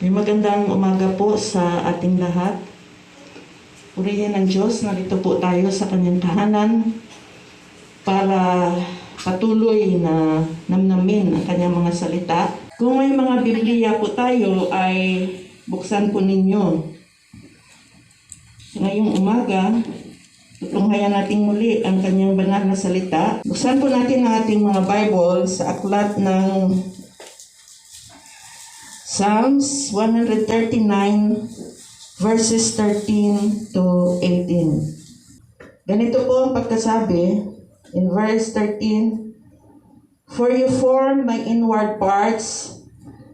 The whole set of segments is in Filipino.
May magandang umaga po sa ating lahat. Purihin ng Diyos, narito po tayo sa kanyang tahanan para patuloy na namnamin ang kanyang mga salita. Kung may mga Biblia po tayo ay buksan po ninyo. Ngayong umaga, tutunghayan natin muli ang kanyang banal na salita. Buksan po natin ang ating mga Bible sa aklat ng Psalms 139 verses 13 to 18. Ganito po ang pagkasabi in verse 13. For you formed my inward parts,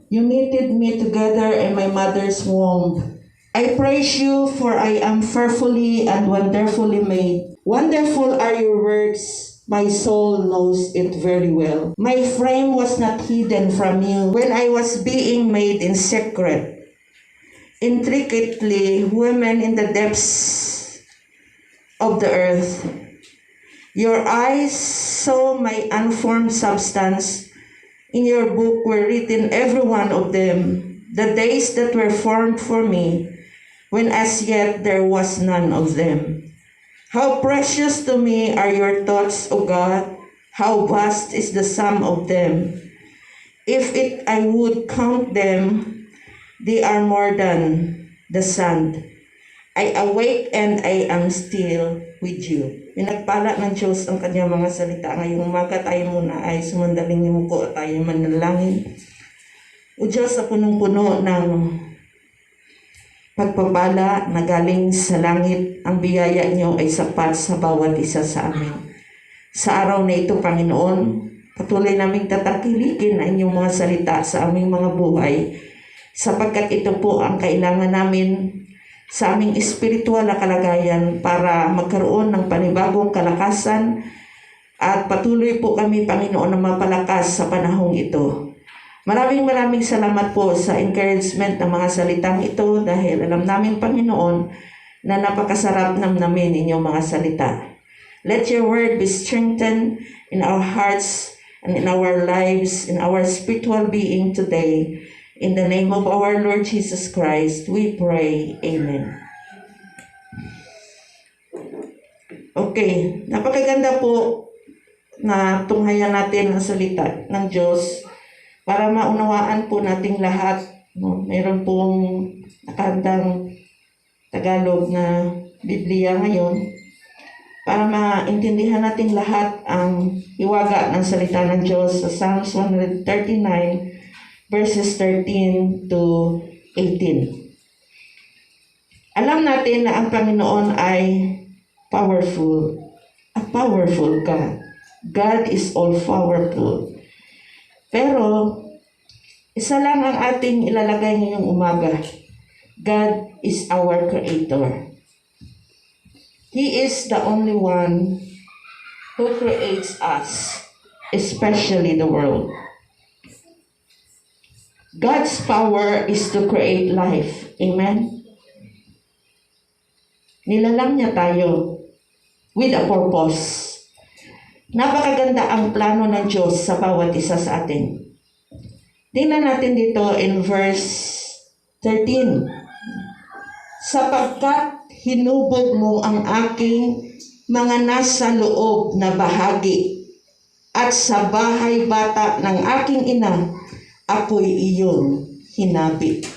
you knitted me together in my mother's womb. I praise you, for I am fearfully and wonderfully made. Wonderful are your works. My soul knows it very well. My frame was not hidden from you when I was being made in secret, intricately woven in the depths of the earth. Your eyes saw my unformed substance. In your book were written every one of them, the days that were formed for me, when as yet there was none of them. How precious to me are your thoughts, O God! How vast is the sum of them! If I would count them, they are more than the sand. I awake and I am still with you. Pinagpala ng Diyos ang kanyang mga salita. Ngayong umaga tayo muna ay sumandaling yumuko at tayo manalangin. O Diyos, sa punong-puno ng pagpapala na galing sa langit, ang biyaya niyo ay sapat sa bawat isa sa amin. Sa araw na ito, Panginoon, patuloy naming tatakilikin ang inyong mga salita sa aming mga buhay, sapagkat ito po ang kailangan namin sa aming espiritual na kalagayan para magkaroon ng panibagong kalakasan at patuloy po kami, Panginoon, na mapalakas sa panahong ito. Maraming salamat po sa encouragement ng mga salitang ito dahil alam namin, Panginoon, na napakasarap namnamin inyong mga salita. Let your word be strengthened in our hearts and in our lives, in our spiritual being today. In the name of our Lord Jesus Christ, we pray. Amen. Okay, napakaganda po na tunghayan natin ang salita ng Diyos para maunawaan po nating lahat. No? Mayroon pong nakandang Tagalog na Biblia ngayon para maintindihan natin lahat ang hiwaga ng salita ng Diyos sa Psalms 139 verses 13 to 18. Alam natin na ang Panginoon ay powerful. A powerful God. God is all-powerful. Pero, isa lang ang ating ilalagay ngayong umaga. God is our Creator. He is the only one who creates us, especially the world. God's power is to create life. Amen? Nilalang niya tayo with a purpose. Napakaganda ang plano ng Diyos sa bawat isa sa atin. Tingnan natin dito in verse 13. Sapagkat hinubog mo ang aking mga nasa loob na bahagi, at sa bahay bata ng aking ina, ako'y iyong hinabit.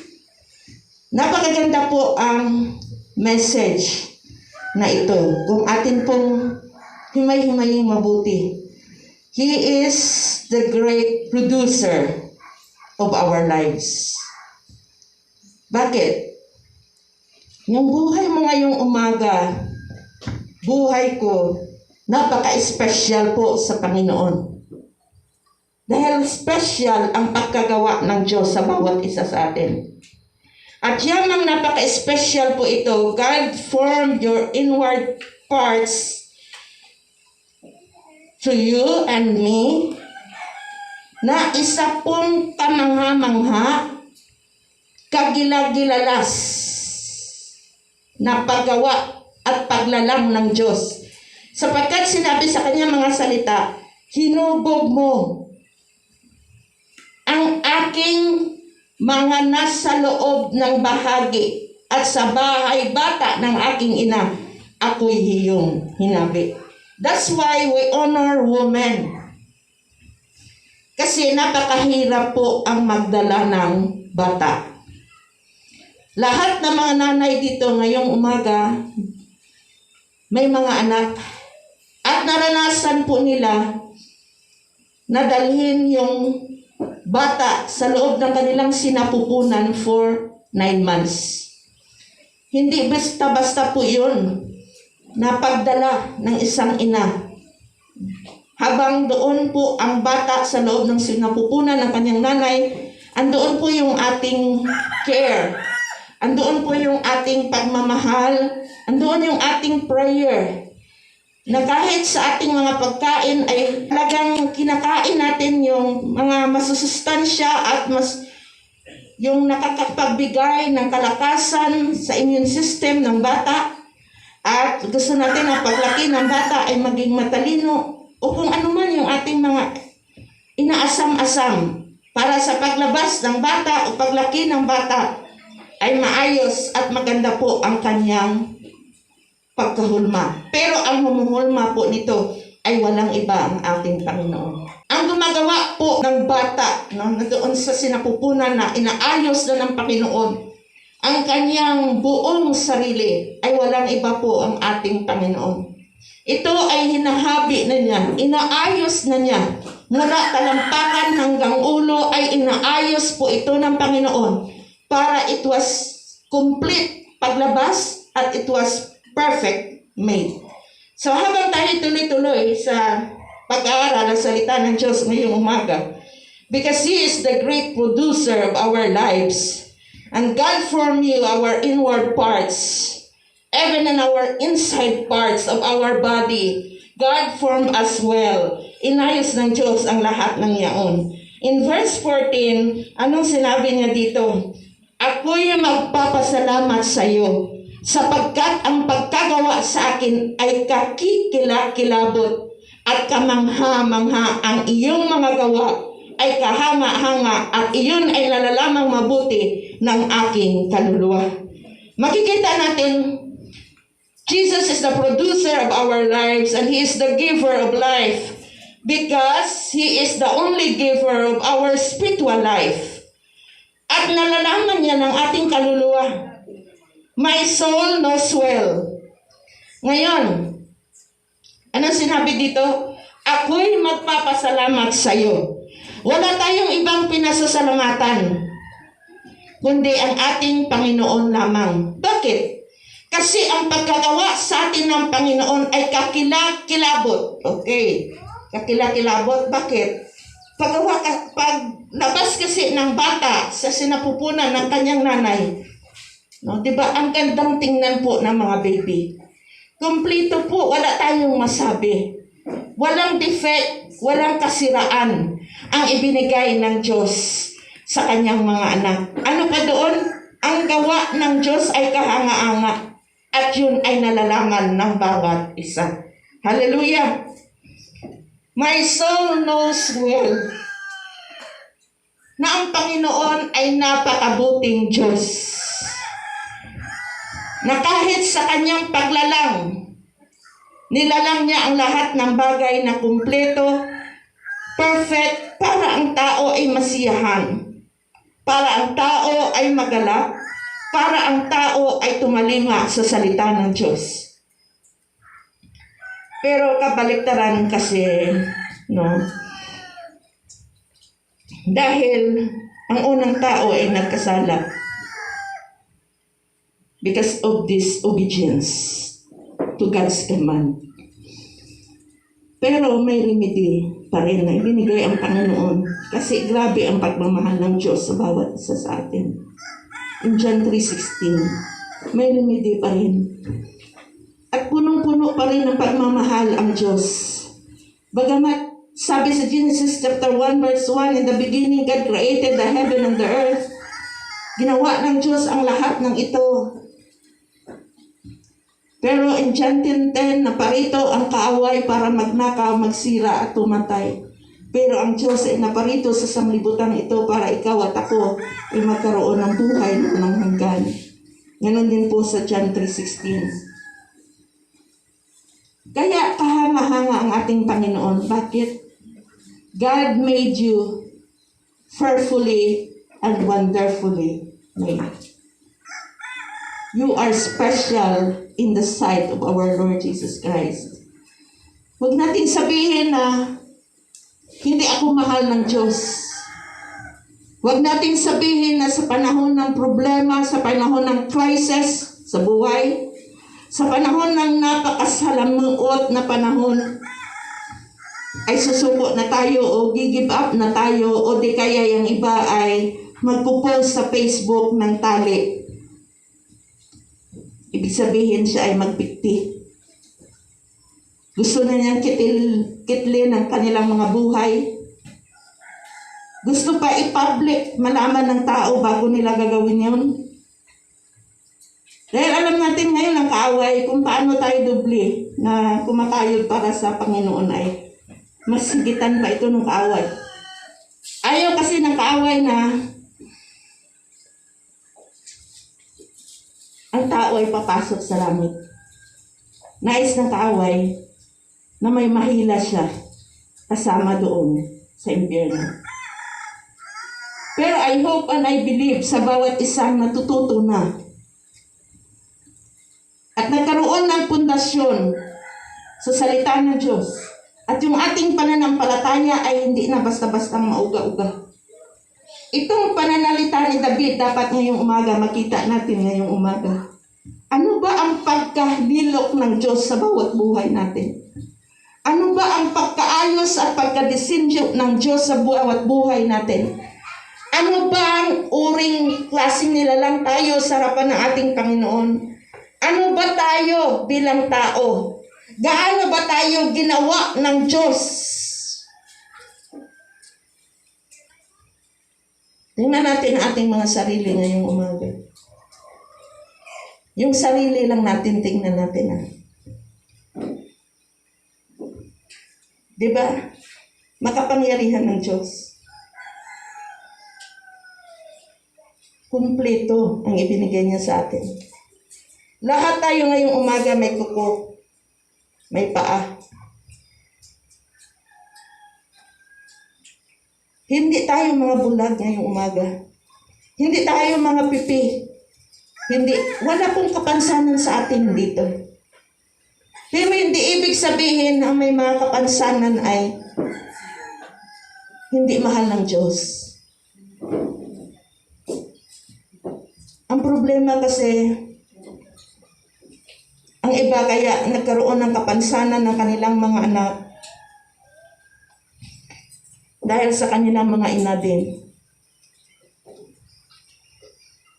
Napakaganda po ang message na ito. Kung atin pong himay-himayin mabuti. He is the great producer of our lives. Bakit? Yung buhay mo ngayong umaga, buhay ko, napaka-special po sa Panginoon. Dahil special ang pagkagawa ng Diyos sa bawat isa sa atin. At yamang napaka-special po ito, God formed your inward parts to you and me, na isa pong kamangha-mangha, kagilagilalas na paggawa at paglalang ng Diyos. Sapagkat sinabi sa kanya mga salita, hinubog mo ang aking mga nasa loob ng bahagi at sa bahay bata ng aking ina, ako'y iyong hinabi. That's why we honor women. Kasi napakahirap po ang magdala ng bata. Lahat ng mga nanay dito ngayong umaga, may mga anak. At naranasan po nila na dalhin yung bata sa loob ng kanilang sinapupunan for 9 months. Hindi basta-basta po yun na pagdala ng isang ina. Habang doon po ang bata sa loob ng sinapupunan ng kanyang nanay, andoon po yung ating care. Andoon po yung ating pagmamahal. Andoon yung ating prayer. Na kahit sa ating mga pagkain ay talagang kinakain natin yung mga masusustansya at yung nakakapagbigay ng kalakasan sa immune system ng bata. At gusto natin ang paglaki ng bata ay maging matalino o kung ano man yung ating mga inaasam-asam para sa paglabas ng bata o paglaki ng bata ay maayos at maganda po ang kanyang pagkahulma. Pero ang humuhulma po nito ay walang iba ang ating Panginoon. Ang gumagawa po ng bata na doon sa sinapupunan na inaayos na ng Panginoon, ang kanyang buong sarili ay walang iba po ang ating Panginoon. Ito ay hinahabi na niya, inaayos na niya. Mula talampakan hanggang ulo ay inaayos po ito ng Panginoon para it was complete paglabas at it was perfect made. So habang tayo tuloy-tuloy sa pag-aaral ng salita ng Diyos ngayong umaga, because He is the great producer of our lives, and God formed you our inward parts, even in our inside parts of our body, God formed us well. Inayos ng Diyos ang lahat ng yaon. In verse 14, anong sinabi niya dito? Ako'y magpapasalamat sa iyo, sapagkat ang pagkagawa sa akin ay kakikilakilabot at kamangha-mangha. Ang iyong mga gawa ay kahanga-hanga at iyon ay nalalamang mabuti ng aking kaluluwa. Makikita natin, Jesus is the producer of our lives and He is the giver of life because He is the only giver of our spiritual life. At nalalaman niya ng ating kaluluwa. My soul knows well. Ngayon, anong sinabi dito? Ako'y magpapasalamat sa iyo. Wala tayong ibang pinasasalamatan, kundi ang ating Panginoon lamang. Bakit? Kasi ang pagkagawa sa atin ng Panginoon ay kakilakilabot. Okay. Kakilakilabot. Bakit? Paglabas kasi ng bata sa sinapupunan ng kanyang nanay, no, diba, ang gandang tingnan po ng mga baby. Kompleto po, wala tayong masabi. Walang defect, walang kasiraan ang ibinigay ng Diyos sa kanyang mga anak. Ano pa doon? Ang gawa ng Diyos ay kahanga-anga at yun ay nalalaman ng bawat isa. Hallelujah! My soul knows well na ang Panginoon ay napakabuting Diyos. Na kahit sa kanyang paglalang, nilalang niya ang lahat ng bagay na kumpleto, perfect, para ang tao ay masiyahan, para ang tao ay magalak, para ang tao ay tumalima sa salita ng Diyos. Pero kabaliktaran kasi, no? Dahil ang unang tao ay nagkasala because of disobedience to God's command. Pero may remedy pa rin na ibinigay ang Panginoon kasi grabe ang pagmamahal ng Diyos sa bawat isa sa atin. In John 3:16, may remedy pa rin. At punong-puno pa rin ng pagmamahal ang Diyos. Bagamat sabi sa Genesis chapter 1 verse 1, in the beginning God created the heaven and the earth. Ginawa ng Diyos ang lahat ng ito. Pero in John 10:10, naparito ang kaaway para magnakaw, magsira at tumatay. Pero ang Diyos ay naparito sa sanglibutan ito para ikaw at ako ay magkaroon ng buhay na walang hanggan. Ganon din po sa John 3:16. Kaya kahanga-hanga ang ating Panginoon. Bakit? God made you fearfully and wonderfully made. You are special in the sight of our Lord Jesus Christ. Huwag natin sabihin na hindi ako mahal ng Diyos. Huwag natin sabihin na sa panahon ng problema, sa panahon ng crisis sa buhay, sa panahon ng napakasalamuot na panahon, ay susuko na tayo o give up na tayo o di kaya yung iba ay magpo-post sa Facebook ng tali. Ibig sabihin siya ay magpikti. Gusto na niyang kitlin ang kanilang mga buhay. Gusto pa i-public, malaman ng tao bago nila gagawin yun. Dahil alam natin ngayon ang kaaway kung paano tayo doble na kumakayod para sa Panginoon ay mas higitan pa ito ng kaaway. Ayaw kasi ng kaaway na ang tao ay papasok sa langit. Nais ng kaaway na may mahila siya kasama doon sa impyerno. Pero I hope and I believe sa bawat isang natututo na at nagkaroon ng pundasyon sa salita ng Diyos at yung ating pananampalataya ay hindi na basta-bastang mauga-uga. Itong pananalita ni David dapat ngayong umaga makita natin ngayong umaga. Ano ba ang pagkahilok ng Diyos sa bawat buhay natin? Ano ba ang pagkaayos at pagkadisenyo ng Diyos sa bawat buhay natin? Ano ba ang uring klaseng nilalang tayo sa harapan ng ating Panginoon? Ano ba tayo bilang tao? Gaano ba tayo ginawa ng Diyos? Tingnan natin ang ating mga sarili ngayong umaga. Yung sarili lang natin, tingnan natin. Diba? Makapangyarihan ng Diyos. Kumpleto ang ibinigay niya sa atin. Lahat tayo ngayong umaga may kuko, may paa. Hindi tayo mga bulag ngayong umaga. Hindi tayo mga pipi. Wala pong kapansanan sa atin dito. Pero hindi ibig sabihin na may mga kapansanan ay hindi mahal ng Diyos. Ang problema kasi, ang iba kaya nagkaroon ng kapansanan ng kanilang mga anak dahil sa kanilang mga ina din.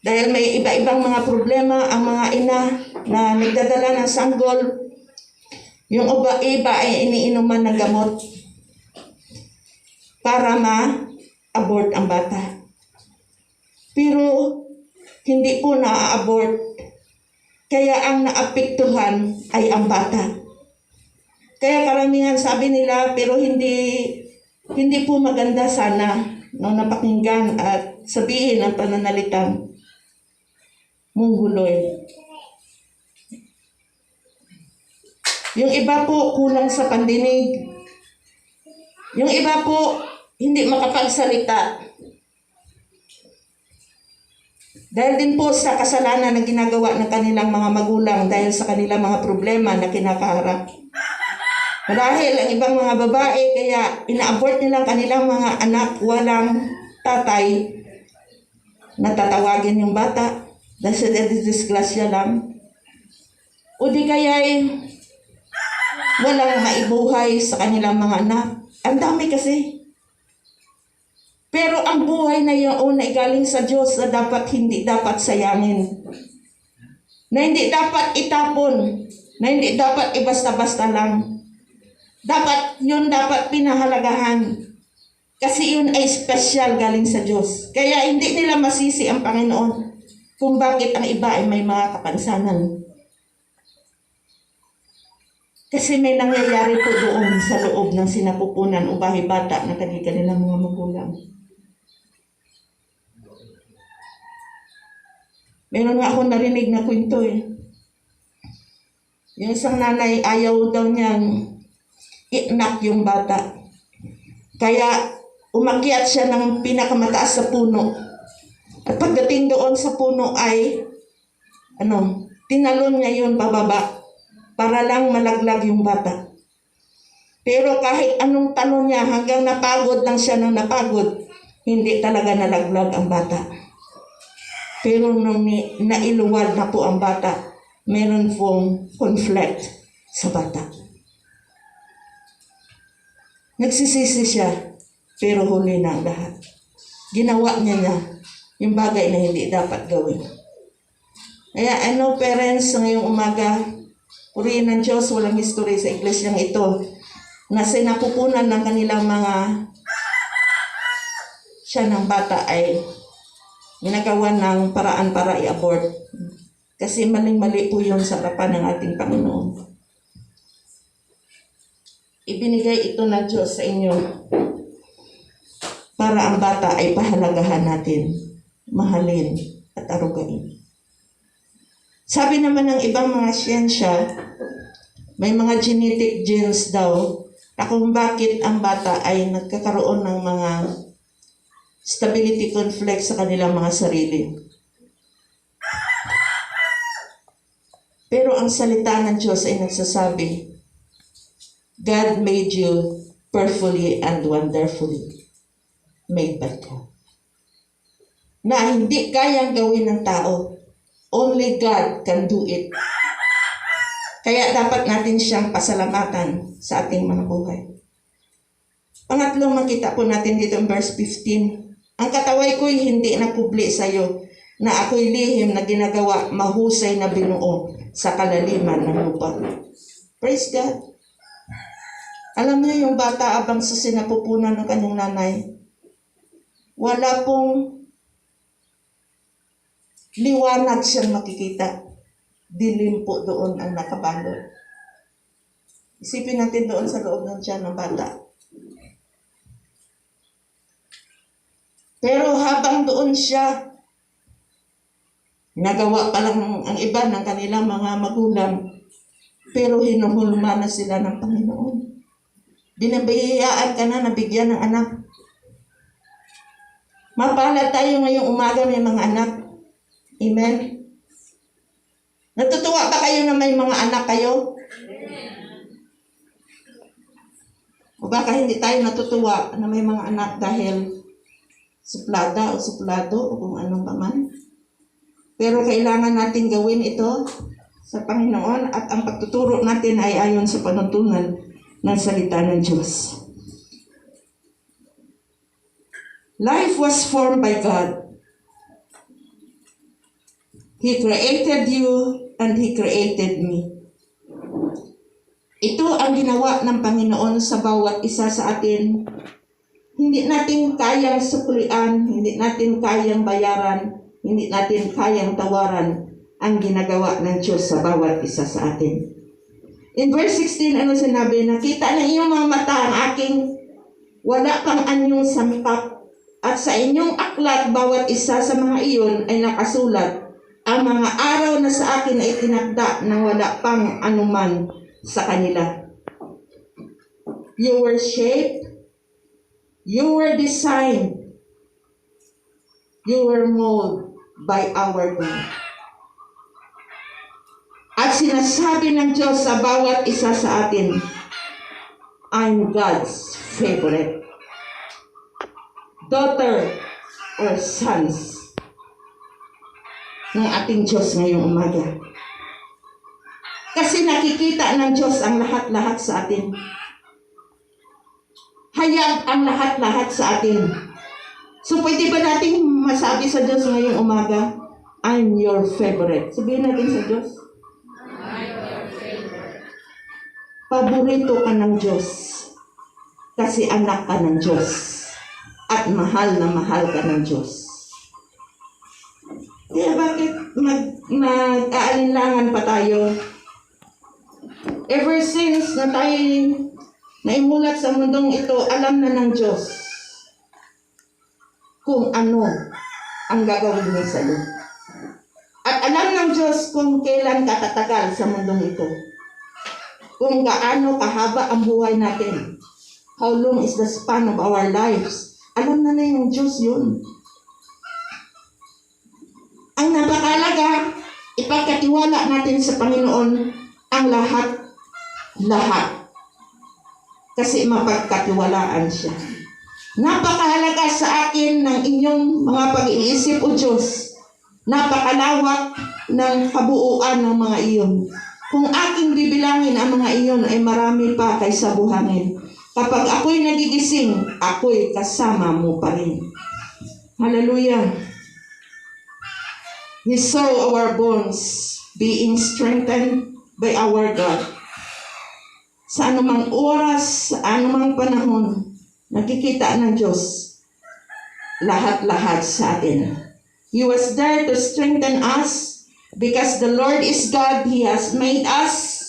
Dahil may iba-ibang mga problema ang mga ina na nagdadala ng sanggol. Yung iba ay iniinuman ng gamot para ma-abort ang bata. Pero hindi po na-abort. Kaya ang naapektuhan ay ang bata. Kaya karamihan sabi nila, pero hindi po maganda sana no, napakinggan at sabihin ang pananalitang mungguloy. Yung iba po kulang sa pandinig. Yung iba po hindi makapagsalita. Dahil din po sa kasalanan na ginagawa ng kanilang mga magulang dahil sa kanilang mga problema na kinakaharap. Dahil ang ibang mga babae kaya ina-abort nila ang kanilang mga anak walang tatay na tatawagin yung bata dahil sa disgrasya lang. O di kaya walang maibuhay sa kanilang mga anak. Ang dami kasi. Pero ang buhay na yun ay galing sa Diyos na hindi dapat sayangin. Na hindi dapat itapon. Na hindi dapat ibasta-basta lang. Dapat pinahalagahan. Kasi yun ay special galing sa Diyos. Kaya hindi nila masisi ang Panginoon kung bakit ang iba ay may mga kapansanan. Kasi may nangyayari po doon sa loob ng sinapupunan o bahay bata na kanilang mga magulang. Meron nga ako narinig na kwento eh. Yung isang nanay, ayaw daw niyang inak yung bata. Kaya umakyat siya ng pinakamataas sa puno. At pagdating doon sa puno ay, tinalon niya yun pababa para lang malaglag yung bata. Pero kahit anong talon niya, hanggang napagod lang siya ng napagod, hindi talaga nalaglag ang bata. Pero nung nailuwad na po ang bata, meron pong conflict sa bata. Nagsisisi siya, pero huli na ang lahat. Ginawa niya yung bagay na hindi dapat gawin. Kaya parents, ngayong umaga, purihin ng Diyos, walang history sa iglesyang ito, na sinapupunan ng kanilang mga siya ng bata ay ginagawa ng paraan para i-abort. Kasi maling-mali po yun sa harapan ng ating Panginoon. Ibinigay ito ng Diyos sa inyo para ang bata ay pahalagahan natin, mahalin at arugain. Sabi naman ng ibang mga siyensya, may mga genetic genes daw na kung bakit ang bata ay nagkakaroon ng mga stability conflict sa kanilang mga sarili. Pero ang salita ng Diyos ay nagsasabi, God made you perfectly and wonderfully made by God. Na hindi kayang gawin ng tao. Only God can do it. Kaya dapat natin siyang pasalamatan sa ating mga buhay. Pangatlong makita po natin dito in verse 15. Ang kataway ko'y hindi napubli sa iyo, na ako'y lihim na ginagawa mahusay na binuo sa kalaliman ng lupa. Praise God. Alam niyo yung bata abang sa sinapupunan ng kanyang nanay, wala pong liwanag siyang makikita. Dilim po doon ang nakabalot. Isipin natin doon sa loob ng tiyan ng bata. Pero habang doon siya, nagawa pa lang ang iba ng kanilang mga magulang, pero hinuhulma na sila ng Panginoon. Binabayaan ka na nabigyan ng anak. Mapalad tayo ngayong umaga may mga anak. Amen? Natutuwa ba kayo na may mga anak kayo? O baka hindi tayo natutuwa na may mga anak dahil suplada o suplado o kung anong paman. Pero kailangan natin gawin ito sa Panginoon at ang pagtuturo natin ay ayon sa panuntunan ng salita ng Diyos. Life was formed by God. He created you and He created me. Ito ang ginawa ng Panginoon sa bawat isa sa atin. Hindi natin kayang suklian, hindi natin kayang bayaran, hindi natin kayang tawaran ang ginagawa ng Diyos sa bawat isa sa atin. In verse 16, ano sinabi? Nakita ng iyong mga mata ang aking wala pang anyong sangkap, at sa inyong aklat bawat isa sa mga iyon ay nakasulat. Ang mga araw na sa akin ay tinakda nang wala pang anuman sa kanila. You were shaped, you were designed, you were molded by our God. At sinasabi ng Diyos sa bawat isa sa atin, I'm God's favorite daughter or sons ng ating Diyos ngayong umaga. Kasi nakikita ng Diyos ang lahat-lahat sa atin. Hayag ang lahat-lahat sa atin. So pwede ba nating masabi sa Diyos ngayong umaga, I'm your favorite? Sabihin natin sa Diyos. I'm your favorite. Paborito ka ng Diyos. Kasi anak ka ng Diyos. At mahal na mahal ka ng Diyos. Kaya bakit mag-aalinlangan pa tayo? Ever since na tayo naimulat sa mundong ito, alam na ng Diyos kung ano ang gagawin niya sa iyo. At alam ng Diyos kung kailan katatagal sa mundong ito. Kung gaano kahaba ang buhay natin. How long is the span of our lives? Alam na ng Diyos yun. Ang napakalaga, ipagkatiwala natin sa Panginoon ang lahat. Kasi mapagkatiwalaan siya. Napakahalaga sa akin ng inyong mga pag-iisip o Diyos. Napakalawak ng kabuuan ng mga iyon. Kung aking bibilangin ang mga iyon ay marami pa kaysa buhangin. Kapag ako'y nagigising, ako'y kasama mo pa rin. Hallelujah. We saw our bones being strengthened by our God. Sa anumang oras, sa anumang panahon, nakikita ng Diyos lahat-lahat sa atin. He was there to strengthen us because the Lord is God. He has made us.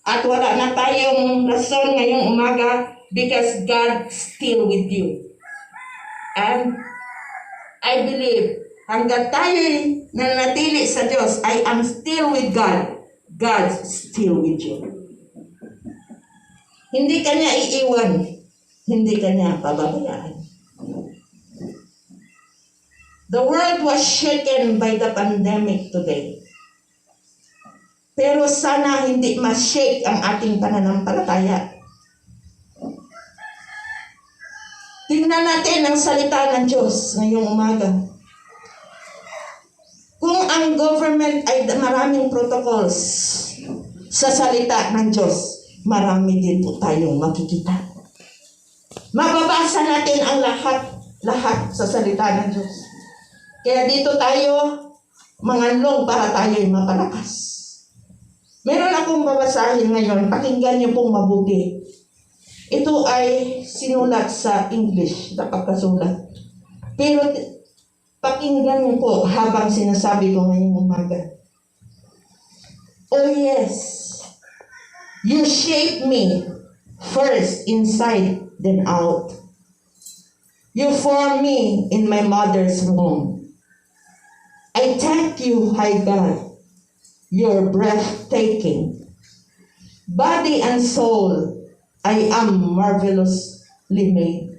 At wala na tayong rason ngayong umaga because God still with you. And I believe hanggang tayo nanatili sa Diyos, I am still with God. God's still with you. Hindi kanya iiwan. Hindi kanya pababayaan. The world was shaken by the pandemic today. Pero sana hindi ma-shake ang ating pananampalataya. Tingnan natin ang salita ng Diyos ngayong umaga. Kung ang government ay maraming protocols sa salita ng Diyos, marami din po tayong makikita. Mababasa natin ang lahat sa salita ng Diyos. Kaya dito tayo, manganlong para tayo'y mapalakas. Meron akong babasahin ngayon, pakinggan niyo pong mabuti. Ito ay sinulat sa English, na pagkasulat. Pero pakinggan niyo po habang sinasabi ko ngayong umaga. Oh yes, you shape me first inside, then out. You form me in my mother's womb. I thank you, High God. You're breathtaking. Body and soul, I am marvelously made.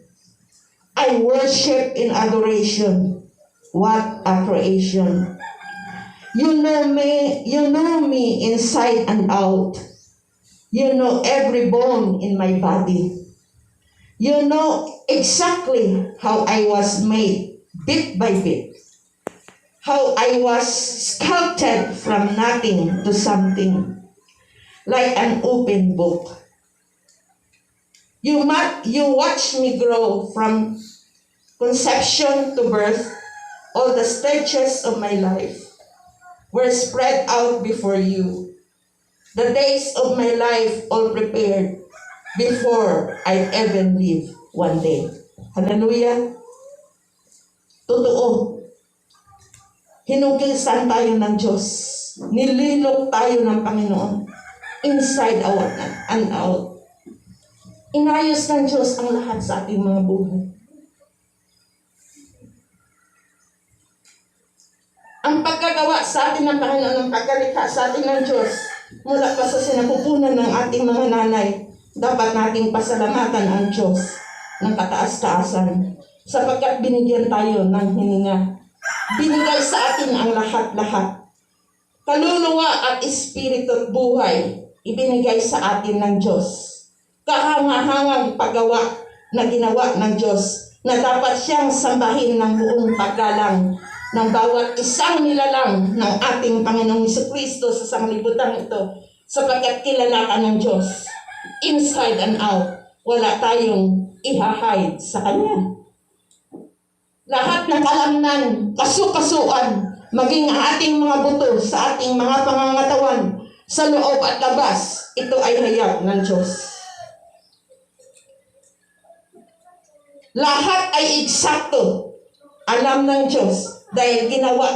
I worship in adoration. What a creation. You know me inside and out. You know every bone in my body. You know exactly how I was made, bit by bit. How I was sculpted from nothing to something, like an open book. You watched me grow from conception to birth. All the stages of my life were spread out before you. The days of my life all prepared before I even live one day. Hallelujah. Totoo. Hinugisan tayo ng Diyos. Nililok tayo ng Panginoon. Inside out and out. Inayos ng Diyos ang lahat sa ating mga buhay. Ang pagkagawa sa atin ng Panginoon, ang pagkalikha sa atin ng Diyos, mula pa sa sinapupunan ng ating mga nanay, dapat nating pasalamatan ang Diyos ng kataas-taasan sapagkat binigyan tayo ng hininga. Binigay sa atin ang lahat-lahat. Kaluluwa at espiritu at buhay, ibinigay sa atin ng Diyos. Kahangahangang paggawa na ginawa ng Diyos na dapat siyang sambahin ng buong paggalang ng bawat isang nilalang ng ating Panginoong Jesucristo sa sanglibutan ito sapagkat kilala ka ng Diyos. Inside and out, wala tayong i-hide sa Kanya. Lahat ng kalamnan, kasukasuan, maging ang ating mga buto sa ating mga pangangatawan, sa loob at labas, ito ay hayag ng Diyos. Lahat ay eksakto. Alam ng Diyos dahil ginawa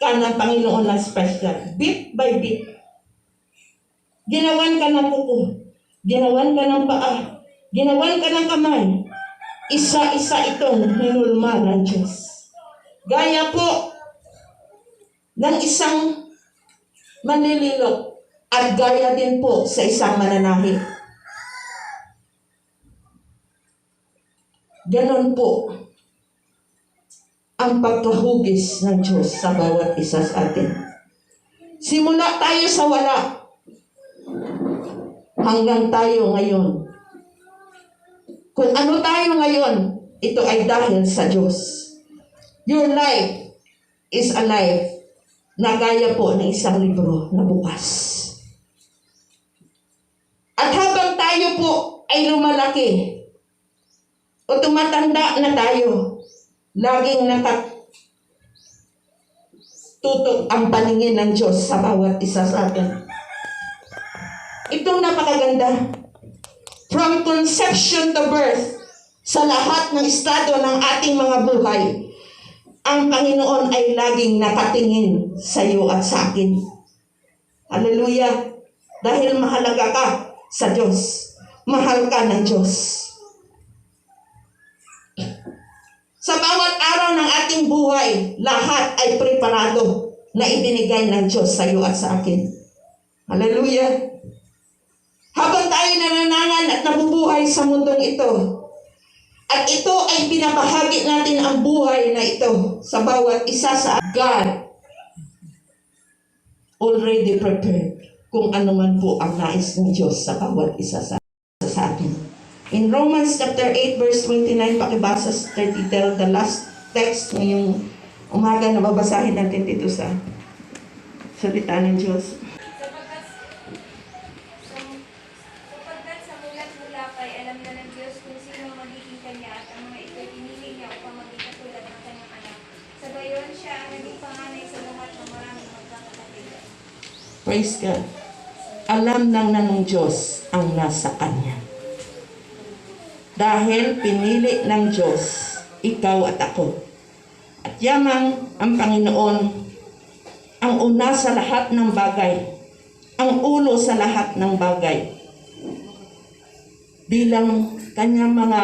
ka ng Panginoon na special. Bit by bit. Ginawan ka ng kuko. Ginawan ka ng paa. Ginawan ka ng kamay. Isa-isa itong hinulma ng Diyos. Gaya po ng isang manlililok at gaya din po sa isang mananahi. Ganon po ang pagkahugis ng Diyos sa bawat isa sa atin. Simula tayo sa wala hanggang tayo ngayon. Kung ano tayo ngayon, ito ay dahil sa Diyos. Your life is a life na gaya po ng isang libro na bukas. At habang tayo po ay lumalaki o tumatanda na tayo, laging nakatutok ang paningin ng Diyos sa bawat isa sa atin. Itong napakaganda. From conception to birth, sa lahat ng estado ng ating mga buhay, ang Panginoon ay laging nakatingin sa iyo at sa akin. Hallelujah! Dahil mahalaga ka sa Diyos. Mahal ka ng Diyos. Sa bawat araw ng ating buhay, lahat ay preparado na ibinigay ng Diyos sa iyo at sa akin. Hallelujah! Habang tayo nananangan at nabubuhay sa mundong ito, at ito ay binabahagi natin ang buhay na ito sa bawat isa sa God already prepared kung ano man po ang nais ng Diyos sa bawat isa sa atin. In Romans chapter 8 verse 29, pakibasa sa 30, the last text ngayong umaga na babasahin natin dito sa salita ng Diyos. Praise God. Alam ng nanong Diyos ang nasa Kanya. Dahil pinili ng Diyos, ikaw at ako. At yamang ang Panginoon, ang una sa lahat ng bagay, ang ulo sa lahat ng bagay. Bilang Kanyang mga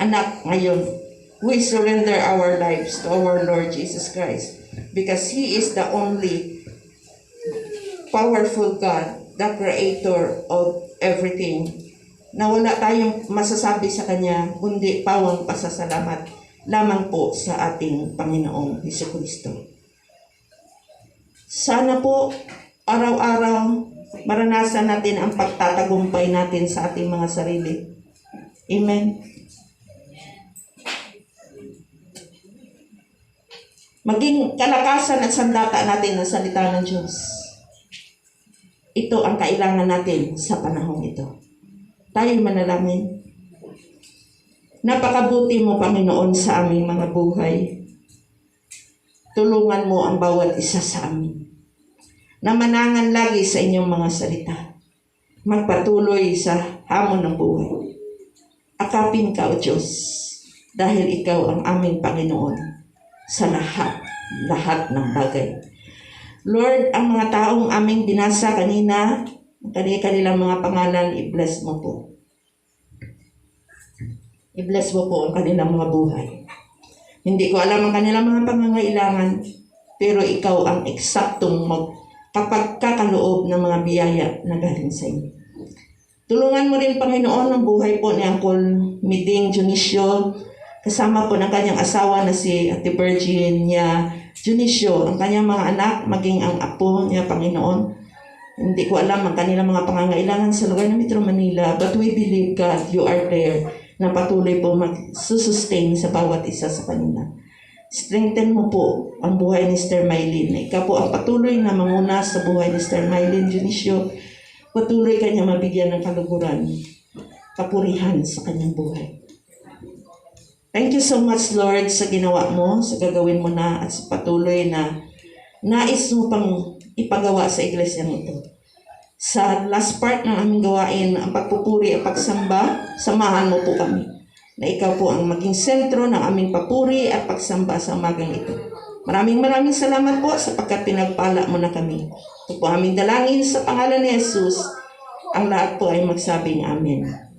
anak ngayon, we surrender our lives to our Lord Jesus Christ because He is the only powerful God, the creator of everything, na wala tayong masasabi sa Kanya, kundi pawang pasasalamat lamang po sa ating Panginoong Jesucristo. Sana po, araw-araw, maranasan natin ang pagtatagumpay natin sa ating mga sarili. Amen. Maging kalakasan at sandata natin ang salita ng Diyos. Ito ang kailangan natin sa panahon ito. Tayo'y manalangin. Napakabuti mo, Panginoon, sa aming mga buhay. Tulungan mo ang bawat isa sa amin na manangan lagi sa inyong mga salita. Magpatuloy sa hamon ng buhay. Akapin ka, O Diyos, dahil ikaw ang aming Panginoon sa lahat ng bagay. Lord, ang mga taong aming binasa kanina, kanilang mga pangalan, i-bless mo po. I-bless mo po ang kanilang mga buhay. Hindi ko alam ang kanilang mga pangangailangan, pero ikaw ang eksaktong magkapagkakaloob ng mga biyaya na galing sa inyo. Tulungan mo rin, Panginoon, ang buhay po ni Uncle Miding Junicio, kasama po ng kanyang asawa na si Ate Virginia Junicio, ang kanyang mga anak, maging ang apo niya, Panginoon. Hindi ko alam ang kanilang mga pangangailangan sa lugar ng Metro Manila, but we believe, God, you are there, na patuloy po mag-sustain sa bawat isa sa kanila. Strengthen mo po ang buhay ni Sister Mylene. Ikaw po ang patuloy na manguna sa buhay ni Sister Mylene Junicio. Patuloy kanya mabigyan ng kaluguran, kapurihan sa kanyang buhay. Thank you so much, Lord, sa ginawa mo, sa gagawin mo na, at sa patuloy na nais mo pang ipagawa sa iglesia nito. Sa last part ng aming gawain, ang pagpupuri at pagsamba, samahan mo po kami, na ikaw po ang maging sentro ng aming papuri at pagsamba sa umagang ito. Maraming salamat po sapagkat pinagpala mo na kami. Ito po aming dalangin sa pangalan ni Jesus. Ang lahat po ay magsabing amen.